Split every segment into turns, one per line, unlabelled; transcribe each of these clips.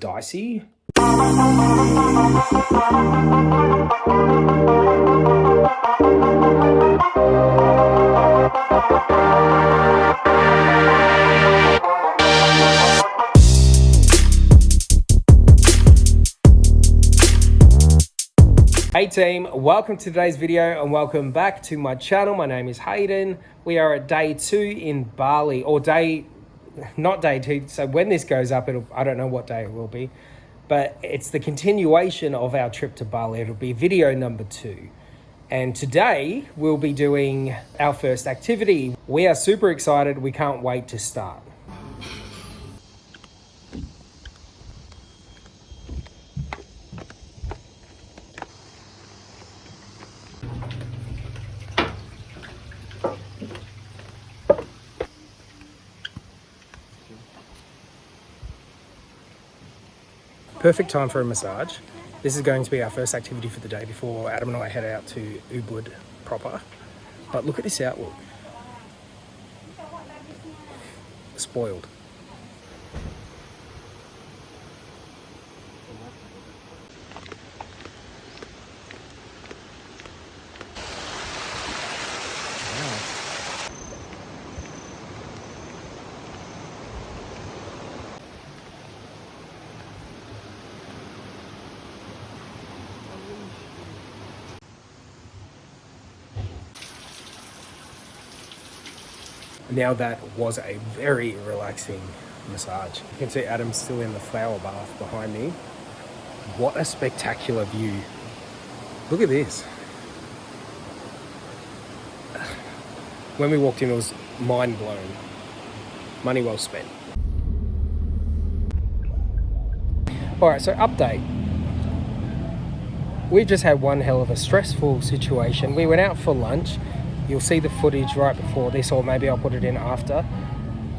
dicey. Hey team, welcome to today's video and welcome back to my channel. My name is Hayden. We are at day 2 in Bali, or not day 2. So when this goes up, I don't know what day it will be, but it's the continuation of our trip to Bali. It'll be video number 2. And today we'll be doing our first activity. We are super excited. We can't wait to start. Perfect time for a massage. This is going to be our first activity for the day before Adam and I head out to Ubud proper. But look at this outlook. Spoiled. Now that was a very relaxing massage. You can see Adam's still in the flower bath behind me. What a spectacular view. Look at this. When we walked in, it was mind blown. Money well spent. All right, so update. We just had one hell of a stressful situation. We went out for lunch. You'll see the footage right before this, or maybe I'll put it in after.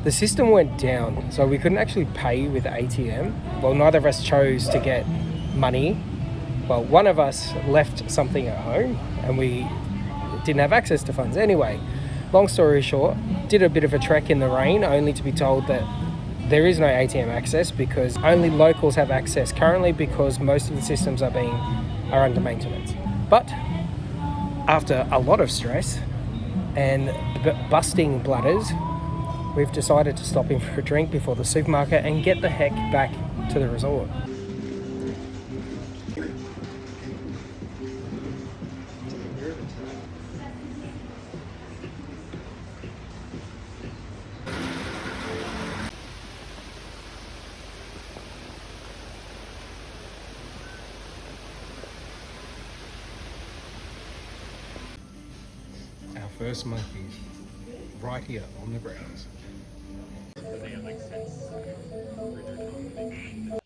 The system went down, so we couldn't actually pay with ATM. Well, neither of us chose to get money. Well, one of us left something at home and we didn't have access to funds. Anyway, long story short, did a bit of a trek in the rain only to be told that there is no ATM access because only locals have access currently because most of the systems are under maintenance. But after a lot of stress and busting bladders, we've decided to stop in for a drink before the supermarket and get the heck back to the resort. Our first monkeys right here on the grounds.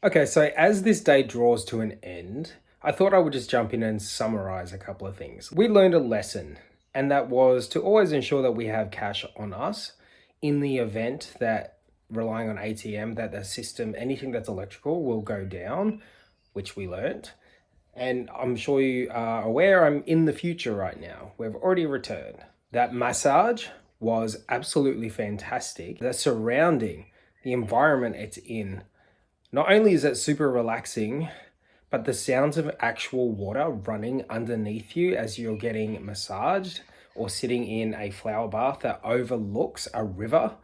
Okay, so as this day draws to an end, I thought I would just jump in and summarize a couple of things. We learned a lesson, and that was to always ensure that we have cash on us in the event that relying on ATM, that the system, anything that's electrical will go down, which we learned. And I'm sure you are aware I'm in the future right now. We've already returned. That massage was absolutely fantastic. The surrounding, the environment it's in, not only is it super relaxing, but the sounds of actual water running underneath you as you're getting massaged or sitting in a flower bath that overlooks a river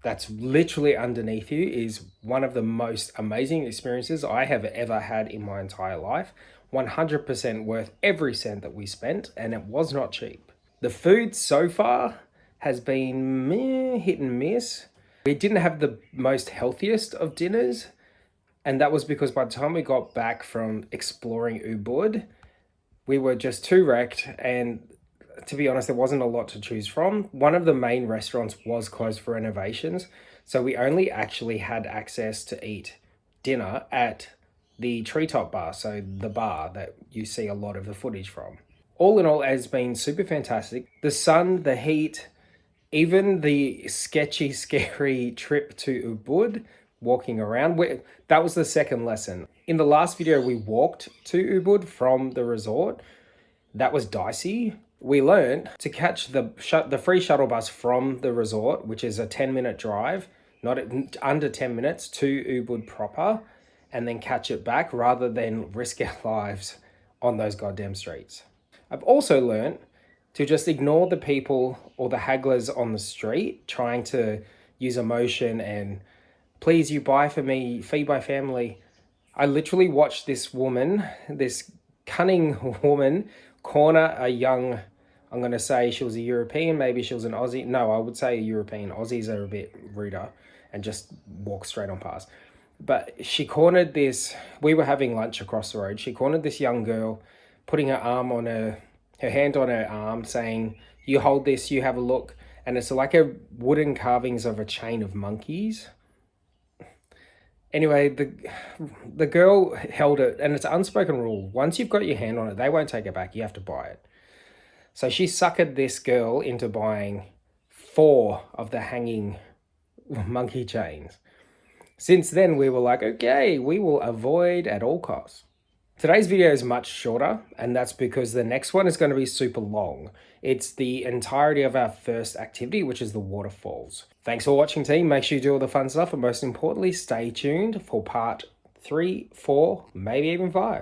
that's literally underneath you is one of the most amazing experiences I have ever had in my entire life. 100% worth every cent that we spent, and it was not cheap. The food so far has been hit and miss. We didn't have the most healthiest of dinners, and that was because by the time we got back from exploring Ubud, we were just too wrecked, and to be honest, there wasn't a lot to choose from. One of the main restaurants was closed for renovations, so we only actually had access to eat dinner at the Treetop Bar, so the bar that you see a lot of the footage from. All in all, it has been super fantastic. The sun, the heat, even the sketchy, scary trip to Ubud, walking around, that was the second lesson. In the last video, we walked to Ubud from the resort. That was dicey. We learned to catch the free shuttle bus from the resort, which is a 10-minute drive, not under 10 minutes, to Ubud proper. and then catch it back rather than risk our lives on those goddamn streets. I've also learned to just ignore the people or the hagglers on the street trying to use emotion and please you buy for me, feed my family. I literally watched this woman, this cunning woman, corner a young, I'm going to say she was a European, maybe she was an Aussie. No, I would say a European. Aussies are a bit ruder and just walk straight on past. But she cornered this, we were having lunch across the road. She cornered this young girl, putting her hand on her arm, saying, you hold this, you have a look. And it's like a wooden carvings of a chain of monkeys. Anyway, the girl held it, and it's an unspoken rule. Once you've got your hand on it, they won't take it back. You have to buy it. So she suckered this girl into buying 4 of the hanging monkey chains. Since then, we were like, okay, we will avoid at all costs. Today's video is much shorter, and that's because the next one is going to be super long. It's the entirety of our first activity, which is the waterfalls. Thanks for watching, team. Make sure you do all the fun stuff, and most importantly, stay tuned for part 3, 4, maybe even 5.